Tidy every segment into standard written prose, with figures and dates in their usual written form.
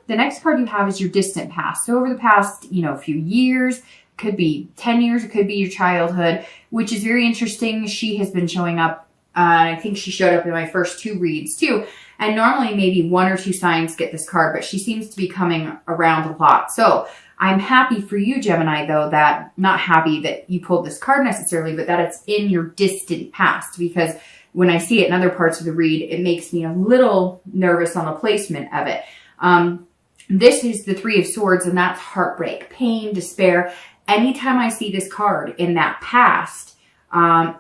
The next card you have is your distant past. So over the past, few years, could be 10 years, it could be your childhood, which is very interesting. She has been showing up. I think she showed up in my first 2 reads too. And normally maybe 1 or 2 signs get this card, but she seems to be coming around a lot. So I'm happy for you, Gemini, though, not happy that you pulled this card necessarily, but that it's in your distant past, because when I see it in other parts of the read, it makes me a little nervous on the placement of it. This is the 3 of Swords, and that's heartbreak, pain, despair. Anytime I see this card in that past,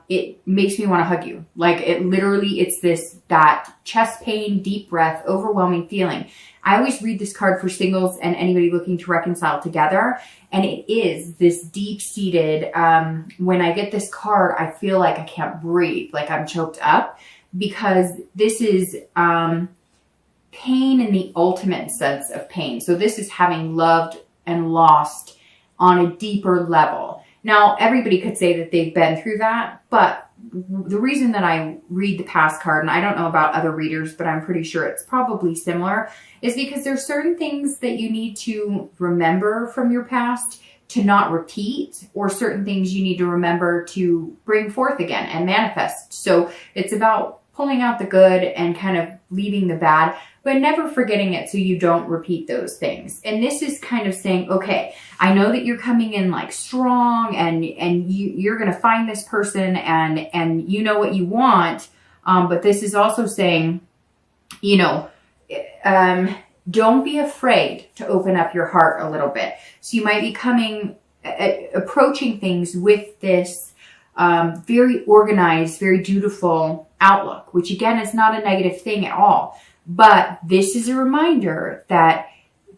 it makes me want to hug you. Like, it literally, it's that chest pain, deep breath, overwhelming feeling. I always read this card for singles and anybody looking to reconcile together. And it is this deep-seated, when I get this card, I feel like I can't breathe, like I'm choked up, because this is pain in the ultimate sense of pain. So this is having loved and lost on a deeper level. Now, everybody could say that they've been through that, but the reason that I read the past card, and I don't know about other readers, but I'm pretty sure it's probably similar, is because there's certain things that you need to remember from your past to not repeat, or certain things you need to remember to bring forth again and manifest. So it's about pulling out the good and kind of leaving the bad, but never forgetting it so you don't repeat those things. And this is kind of saying, okay, I know that you're coming in like strong, and you're going to find this person, and you know what you want. But this is also saying, don't be afraid to open up your heart a little bit. So you might be approaching things with this very organized, very dutiful outlook, which again is not a negative thing at all. But this is a reminder that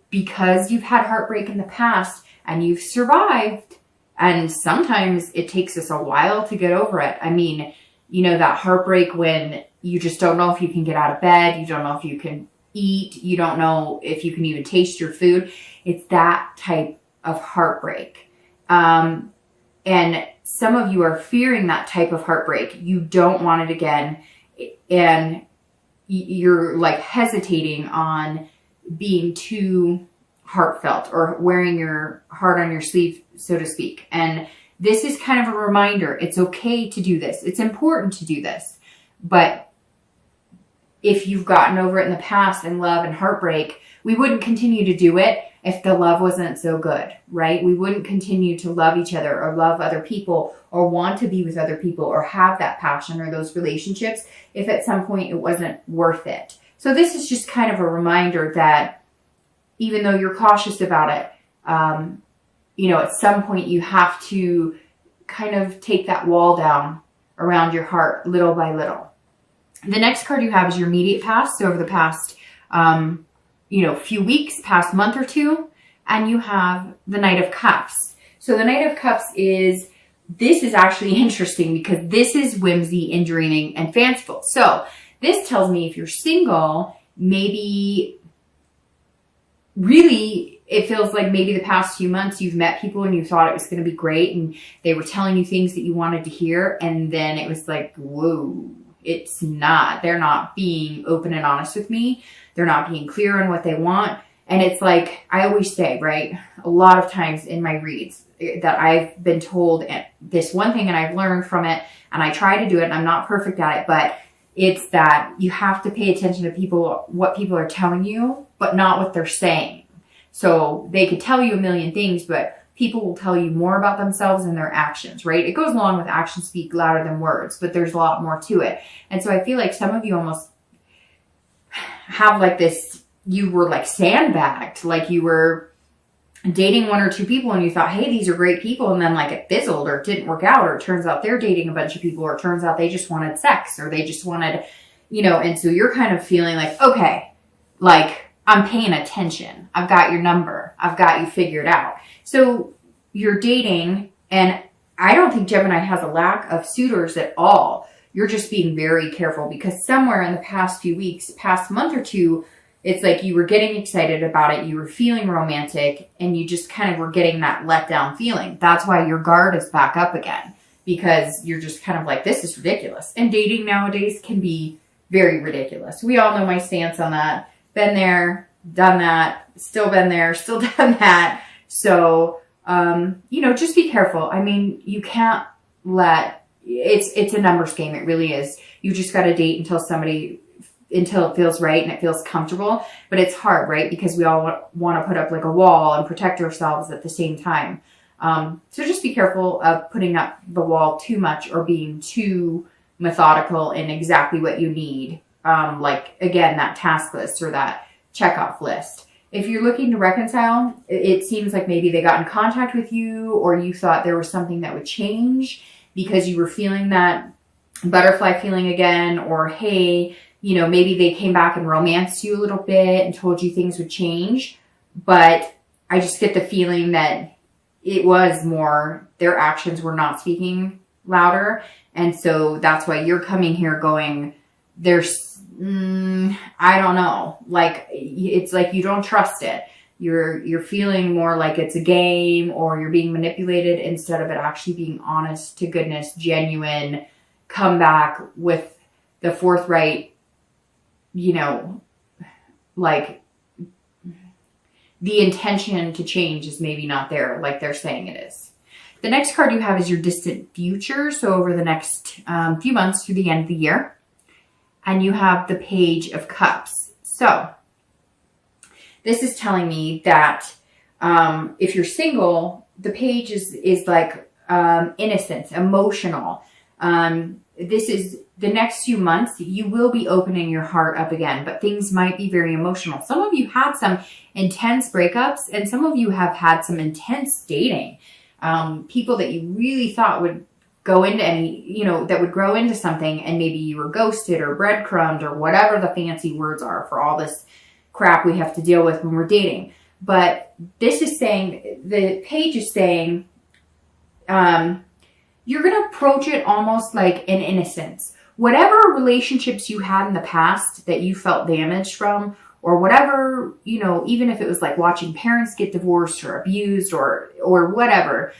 because you've had heartbreak in the past and you've survived, and sometimes it takes us a while to get over it. I mean, that heartbreak when you just don't know if you can get out of bed, you don't know if you can eat, you don't know if you can even taste your food. It's that type of heartbreak. And some of you are fearing that type of heartbreak. You don't want it again. And you're like hesitating on being too heartfelt or wearing your heart on your sleeve, so to speak. And this is kind of a reminder. It's okay to do this. It's important to do this. But if you've gotten over it in the past in love and heartbreak, we wouldn't continue to do it if the love wasn't so good, right? We wouldn't continue to love each other or love other people or want to be with other people or have that passion or those relationships if at some point it wasn't worth it. So this is just kind of a reminder that even though you're cautious about it, at some point you have to kind of take that wall down around your heart little by little. The next card you have is your immediate past. So over the past, few weeks, past month or 2, and you have the Knight of Cups. So the Knight of Cups this is actually interesting because this is whimsy and dreaming and fanciful. So this tells me if you're single, maybe really it feels like maybe the past few months you've met people and you thought it was going to be great and they were telling you things that you wanted to hear, and then it was like, whoa, it's not. They're not being open and honest with me. They're not being clear on what they want. And it's like, I always say, right, a lot of times in my reads that I've been told this one thing and I've learned from it and I try to do it and I'm not perfect at it, but it's that you have to pay attention to what people are telling you, but not what they're saying. So they could tell you a million things, but people will tell you more about themselves and their actions, right? It goes along with actions speak louder than words, but there's a lot more to it. And so I feel like some of you almost have like this, you were like sandbagged, like you were dating 1 or 2 people and you thought, hey, these are great people. And then like it fizzled or it didn't work out, or it turns out they're dating a bunch of people, or it turns out they just wanted sex, or they just wanted, and so you're kind of feeling like, okay, like I'm paying attention. I've got your number. I've got you figured out. So you're dating, and I don't think Gemini has a lack of suitors at all. You're just being very careful because somewhere in the past few weeks, past month or 2, it's like you were getting excited about it. You were feeling romantic and you just kind of were getting that let down feeling. That's why your guard is back up again, because you're just kind of like, this is ridiculous. And dating nowadays can be very ridiculous. We all know my stance on that. Been there, done that, still been there, still done that. So, you know, just be careful. I mean, you can't let, it's a numbers game. It really is. You just got to date until it feels right and it feels comfortable. But it's hard, right? Because we all want to put up like a wall and protect ourselves at the same time. So just be careful of putting up the wall too much or being too methodical in exactly what you need. Like, again, that task list or that checkoff list. If you're looking to reconcile, it seems like maybe they got in contact with you, or you thought there was something that would change because you were feeling that butterfly feeling again, or hey, you know, maybe they came back and romanced you a little bit and told you things would change. But I just get the feeling that it was more, their actions were not speaking louder. And so that's why you're coming here going, there's, I don't know. Like, it's like you don't trust it. You're feeling more like it's a game, or you're being manipulated instead of it actually being honest to goodness, genuine, come back with the forthright, you know, like the intention to change is maybe not there like they're saying it is. The next card you have is your distant future. So over the next few months through the end of the year. And you have the Page of Cups. So this is telling me that if you're single, the page is like innocence, emotional. This is the next few months, you will be opening your heart up again, but things might be very emotional. Some of you had some intense breakups, and some of you have had some intense dating. People that you really thought would go into any, you know, that would grow into something, and maybe you were ghosted or breadcrumbed or whatever the fancy words are for all this crap we have to deal with when we're dating. But this is saying, the page is saying, you're going to approach it almost like an innocence. Whatever relationships you had in the past that you felt damaged from, or whatever, you know, even if it was like watching parents get divorced or abused or whatever,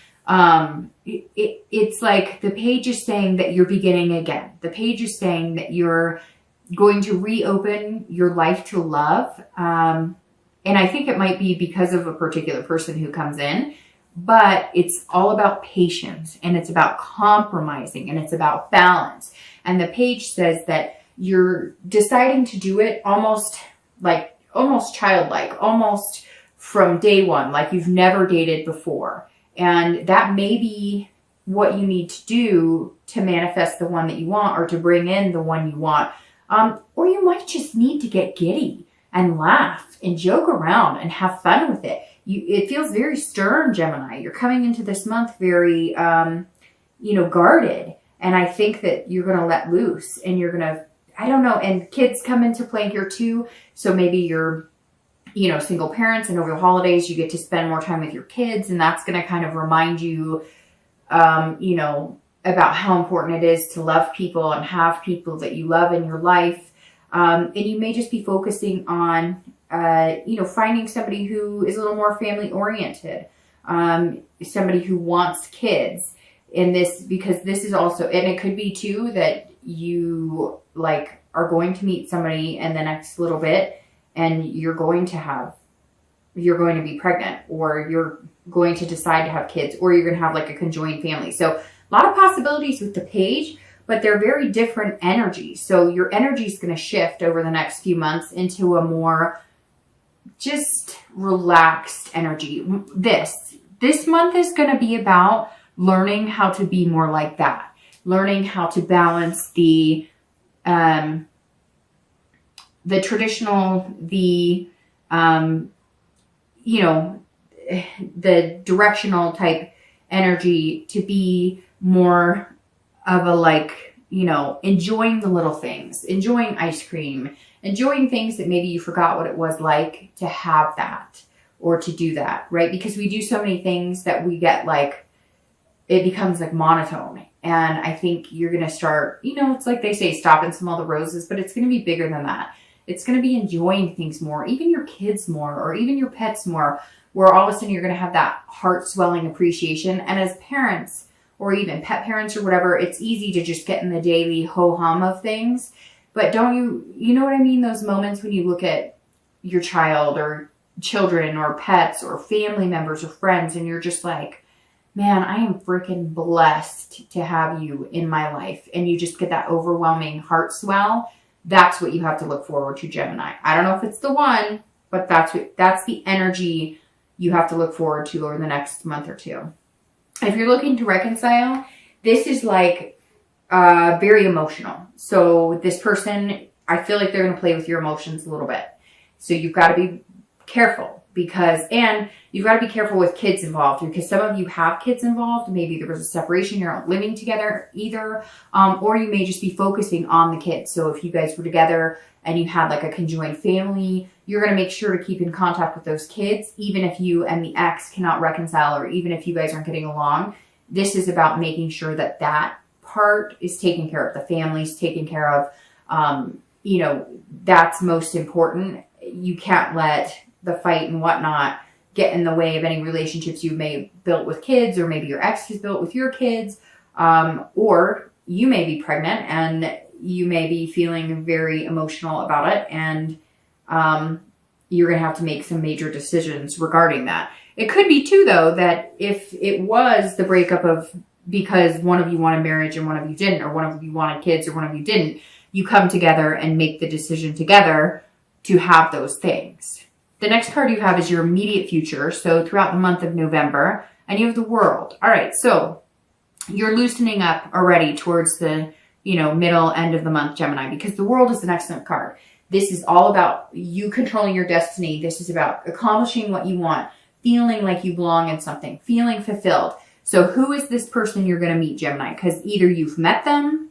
it's like the page is saying that you're beginning again. The page is saying that you're going to reopen your life to love. And I think it might be because of a particular person who comes in, but it's all about patience, and it's about compromising, and it's about balance. And the page says that you're deciding to do it almost childlike, almost from day one, like you've never dated before. And that may be what you need to do to manifest the one that you want, or to bring in the one you want. Or you might just need to get giddy and laugh and joke around and have fun with it. It feels very stern, Gemini. You're coming into this month very, you know, guarded. And I think that you're going to let loose, and you're going to, I don't know, and kids come into play here too. So maybe you're, you know, single parents, and over the holidays you get to spend more time with your kids, and that's going to kind of remind you, you know, about how important it is to love people and have people that you love in your life. And you may just be focusing on, you know, finding somebody who is a little more family oriented, somebody who wants kids in this, because this is also, and it could be too that you like are going to meet somebody in the next little bit, and you're going to be pregnant, or you're going to decide to have kids, or you're going to have like a conjoined family. So a lot of possibilities with the page, but they're very different energies. So your energy is going to shift over the next few months into a more just relaxed energy. This month is going to be about learning how to be more like that, learning how to balance the traditional, you know, the directional type energy to be more of a, like, you know, enjoying the little things, enjoying ice cream, enjoying things that maybe you forgot what it was like to have that or to do that, right? Because we do so many things that we get like, it becomes like monotone. And I think you're going to start, you know, it's like they say, stop and smell the roses, but it's going to be bigger than that. It's going to be enjoying things more, even your kids more, or even your pets more, where all of a sudden you're going to have that heart swelling appreciation. And as parents, or even pet parents or whatever, it's easy to just get in the daily ho-hum of things. But don't you know what I mean? Those moments when you look at your child or children or pets or family members or friends, and you're just like, man, I am freaking blessed to have you in my life, and you just get that overwhelming heart swell, that's what you have to look forward to, Gemini. I don't know if it's the one, but that's the energy you have to look forward to over the next month or two. If you're looking to reconcile, this is like very emotional. So this person, I feel like they're going to play with your emotions a little bit. So you've got to be careful and you've got to be careful with kids involved, because some of you have kids involved. Maybe there was a separation, you're not living together either, or you may just be focusing on the kids. So if you guys were together and you had like a conjoined family, you're going to make sure to keep in contact with those kids, even if you and the ex cannot reconcile, or even if you guys aren't getting along. This is about making sure that that part is taken care of, the family's taken care of. You know, that's most important. You can't let the fight and whatnot get in the way of any relationships you may have built with kids, or maybe your ex has built with your kids, or you may be pregnant and you may be feeling very emotional about it, and you're going to have to make some major decisions regarding that. It could be too, though, that if it was the breakup of because one of you wanted marriage and one of you didn't, or one of you wanted kids or one of you didn't, you come together and make the decision together to have those things. The next card you have is your immediate future. So throughout the month of November, and you have the World. All right, so you're loosening up already towards the, middle end of the month, Gemini, because the World is an excellent card. This is all about you controlling your destiny. This is about accomplishing what you want, feeling like you belong in something, feeling fulfilled. So who is this person you're going to meet, Gemini? Because either you've met them,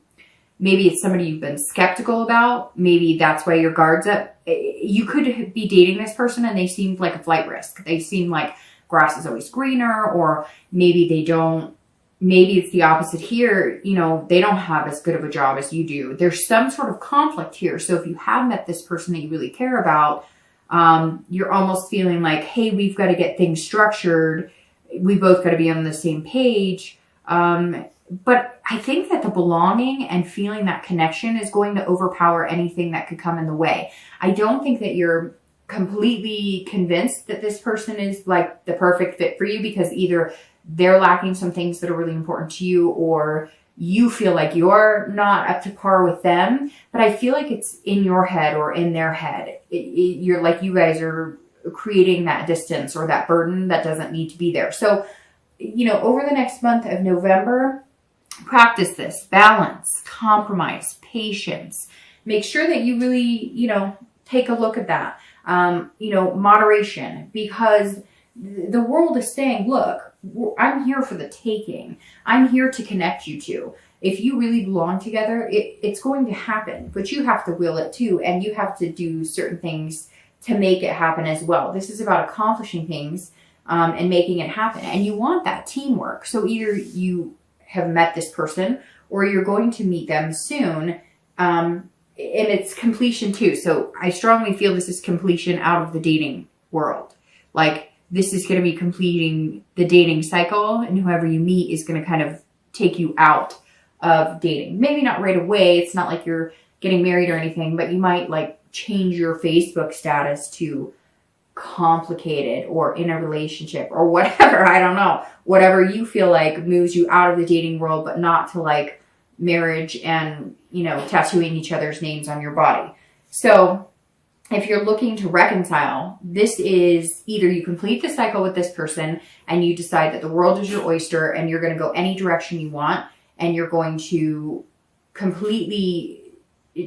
maybe it's somebody you've been skeptical about. Maybe that's why your guard's up. You could be dating this person and they seemed like a flight risk. They seem like grass is always greener, or maybe they don't. Maybe it's the opposite here. They don't have as good of a job as you do. There's some sort of conflict here. So if you have met this person that you really care about, you're almost feeling like, hey, we've got to get things structured. We both got to be on the same page. But I think that the belonging and feeling that connection is going to overpower anything that could come in the way. I don't think that you're completely convinced that this person is like the perfect fit for you, because either they're lacking some things that are really important to you, or you feel like you're not up to par with them. But I feel like it's in your head or in their head. You're like, you guys are creating that distance or that burden that doesn't need to be there. So, over the next month of November, practice this balance, compromise, patience. Make sure that you really, take a look at that. Moderation, because the World is saying, look, I'm here for the taking. I'm here to connect you two. If you really belong together, it's going to happen, but you have to will it too. And you have to do certain things to make it happen as well. This is about accomplishing things and making it happen. And you want that teamwork. So either you have met this person or you're going to meet them soon. And it's completion too. So I strongly feel this is completion out of the dating world. Like, this is going to be completing the dating cycle, and whoever you meet is going to kind of take you out of dating. Maybe not right away. It's not like you're getting married or anything, but you might like change your Facebook status to complicated or in a relationship or whatever. I don't know. Whatever you feel like moves you out of the dating world, but not to like marriage and, tattooing each other's names on your body. So if you're looking to reconcile, this is either you complete the cycle with this person and you decide that the world is your oyster and you're going to go any direction you want, and you're going to completely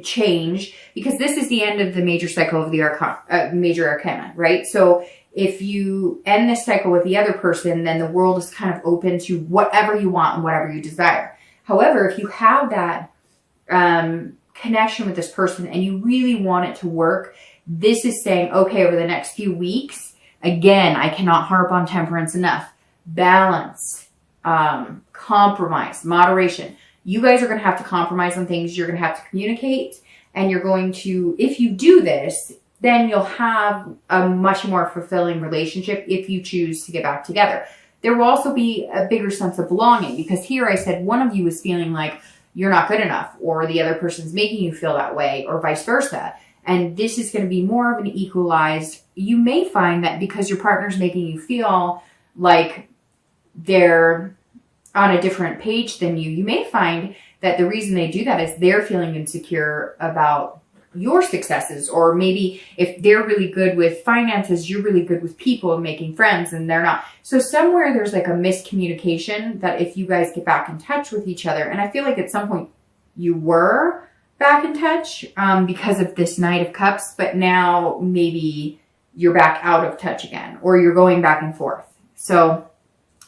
change, because this is the end of the major cycle of the major arcana, right? So if you end this cycle with the other person, then the world is kind of open to whatever you want and whatever you desire. However, if you have that connection with this person and you really want it to work, this is saying, okay, over the next few weeks, again, I cannot harp on temperance enough. Balance, compromise, moderation. You guys are going to have to compromise on things. You're going to have to communicate, and you're going to, if you do this, then you'll have a much more fulfilling relationship if you choose to get back together. There will also be a bigger sense of belonging, because here I said one of you is feeling like you're not good enough, or the other person's making you feel that way, or vice versa. And this is going to be more of an equalized. You may find that because your partner's making you feel like they're on a different page than you may find that the reason they do that is they're feeling insecure about your successes. Or maybe if they're really good with finances, you're really good with people and making friends, and they're not. So somewhere there's like a miscommunication that if you guys get back in touch with each other, and I feel like at some point you were back in touch because of this Knight of Cups, but now maybe you're back out of touch again, or you're going back and forth. So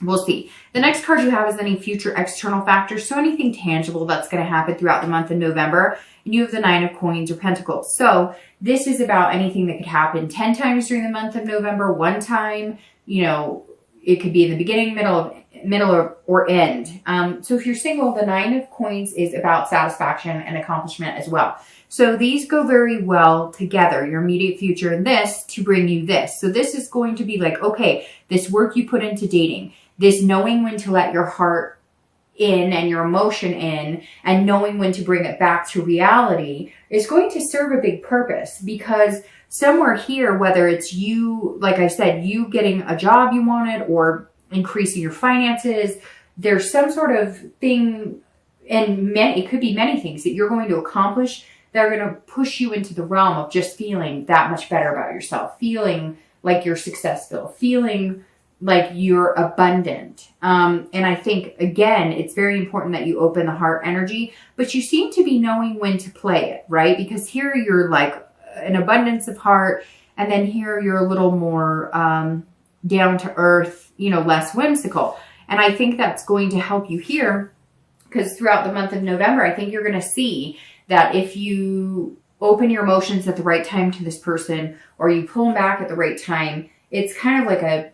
we'll see. The next card you have is any future external factors. So anything tangible that's going to happen throughout the month of November. And you have the 9 of Coins or Pentacles. So this is about anything that could happen 10 times during the month of November, one time. You know, it could be in the beginning, middle or end. So if you're single, the 9 of Coins is about satisfaction and accomplishment as well. So these go very well together, your immediate future and this to bring you this. So this is going to be like, okay, this work you put into dating, this knowing when to let your heart in and your emotion in, and knowing when to bring it back to reality is going to serve a big purpose, because somewhere here, whether it's you, like I said, you getting a job you wanted or increasing your finances, there's some sort of thing, and it could be many things that you're going to accomplish that are going to push you into the realm of just feeling that much better about yourself, feeling like you're successful, feeling like you're abundant. And I think, again, it's very important that you open the heart energy, but you seem to be knowing when to play it, right? Because here you're like an abundance of heart, and then here you're a little more down to earth, you know, less whimsical. And I think that's going to help you here, because throughout the month of November, I think you're going to see that if you open your emotions at the right time to this person, or you pull them back at the right time, it's kind of like a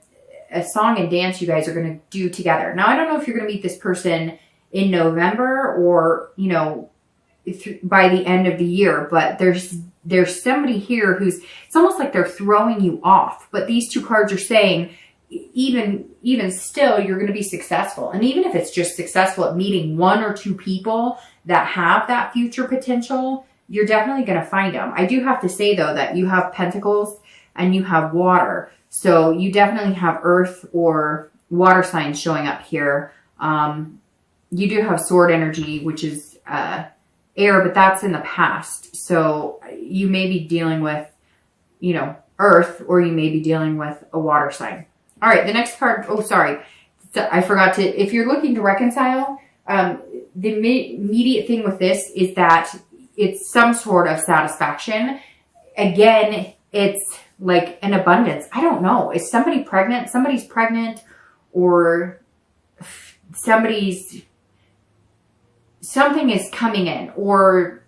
song and dance you guys are going to do together. Now, I don't know if you're going to meet this person in November or, you know, by the end of the year, but there's somebody here who's, it's almost like they're throwing you off. But these two cards are saying, even still, you're going to be successful. And even if it's just successful at meeting 1 or 2 people that have that future potential, you're definitely going to find them. I do have to say, though, that you have Pentacles and you have water. So you definitely have earth or water signs showing up here. You do have sword energy, which is air, but that's in the past. So you may be dealing with, you know, earth, or you may be dealing with a water sign. All right, the next card. Oh, sorry. I forgot to, if you're looking to reconcile, the immediate thing with this is that it's some sort of satisfaction. Again, it's like an abundance. I don't know. Is somebody pregnant? Somebody's pregnant, or something is coming in, or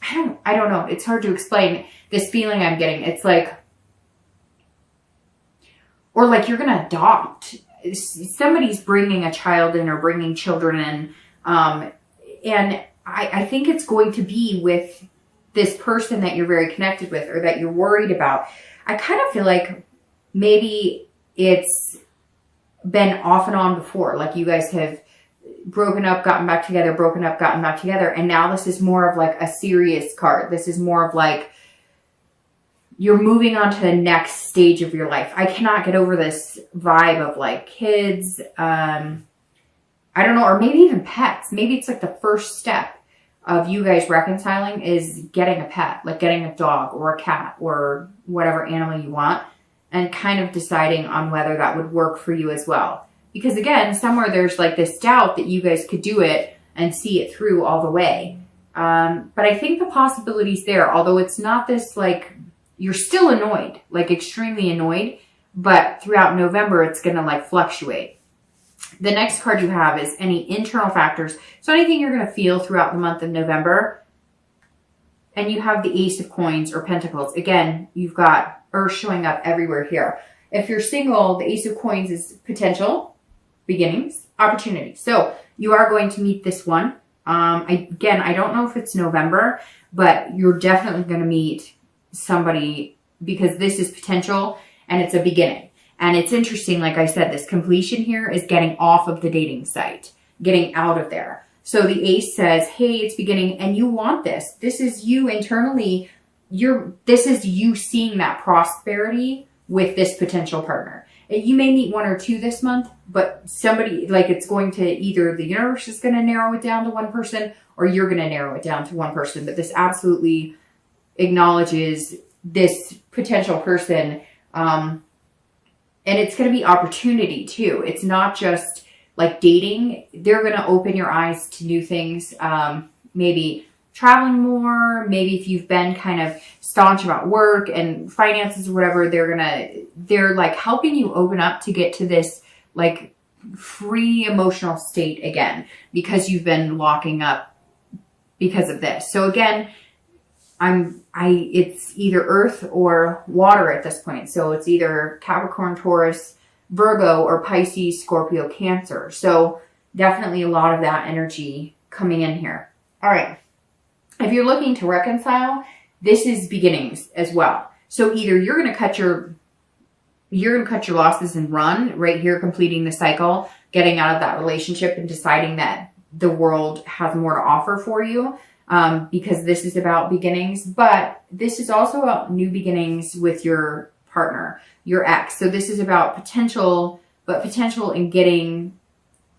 I don't know. It's hard to explain this feeling I'm getting. It's like, or like you're going to adopt. Somebody's bringing a child in or bringing children in. And I think it's going to be with this person that you're very connected with, or that you're worried about. I kind of feel like maybe it's been off and on before. Like you guys have broken up, gotten back together, broken up, gotten back together. And now this is more of like a serious card. This is more of like you're moving on to the next stage of your life. I cannot get over this vibe of like kids. I don't know, or maybe even pets. Maybe it's like the first step of you guys reconciling is getting a pet, like getting a dog or a cat or whatever animal you want, and kind of deciding on whether that would work for you as well. Because again, somewhere there's like this doubt that you guys could do it and see it through all the way. But I think the possibility's there, although it's not this like, you're still annoyed, like extremely annoyed, but throughout November, it's going to like fluctuate. The next card you have is any internal factors. So anything you're going to feel throughout the month of November. And you have the Ace of Coins or Pentacles. Again, you've got Earth showing up everywhere here. If you're single, the Ace of Coins is potential, beginnings, opportunity. So you are going to meet this one. Again, I don't know if it's November, but you're definitely going to meet somebody, because this is potential and it's a beginning. And it's interesting, like I said, this completion here is getting off of the dating site, getting out of there. So the ace says, hey, it's beginning and you want this. This is you internally. This is you seeing that prosperity with this potential partner. You may meet one or two this month, but somebody, like, it's going to either the universe is going to narrow it down to one person or you're going to narrow it down to one person. But this absolutely acknowledges this potential person. And it's going to be opportunity too. It's not just like dating. They're going to open your eyes to new things. Maybe traveling more. Maybe if you've been kind of staunch about work and finances or whatever, they're like helping you open up to get to this like free emotional state again, because you've been locking up because of this. So again, it's either earth or water at this point. So it's either Capricorn, Taurus, Virgo, or Pisces, Scorpio, Cancer. So definitely a lot of that energy coming in here. All right. If you're looking to reconcile, this is beginnings as well. So either you're going to cut your losses and run right here, completing the cycle, getting out of that relationship and deciding that the world has more to offer for you, because this is about beginnings. But this is also about new beginnings with your partner, your ex. So this is about potential in getting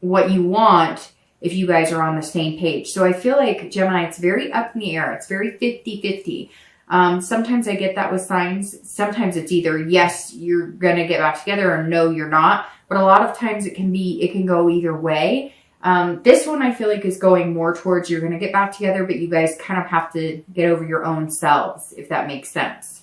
what you want if you guys are on the same page. So I feel like, Gemini, it's very up in the air. It's very 50-50. Sometimes I get that with signs. Sometimes it's either yes, you're going to get back together, or no, you're not. But a lot of times it can go either way. This one I feel like is going more towards you're going to get back together, but you guys kind of have to get over your own selves, if that makes sense.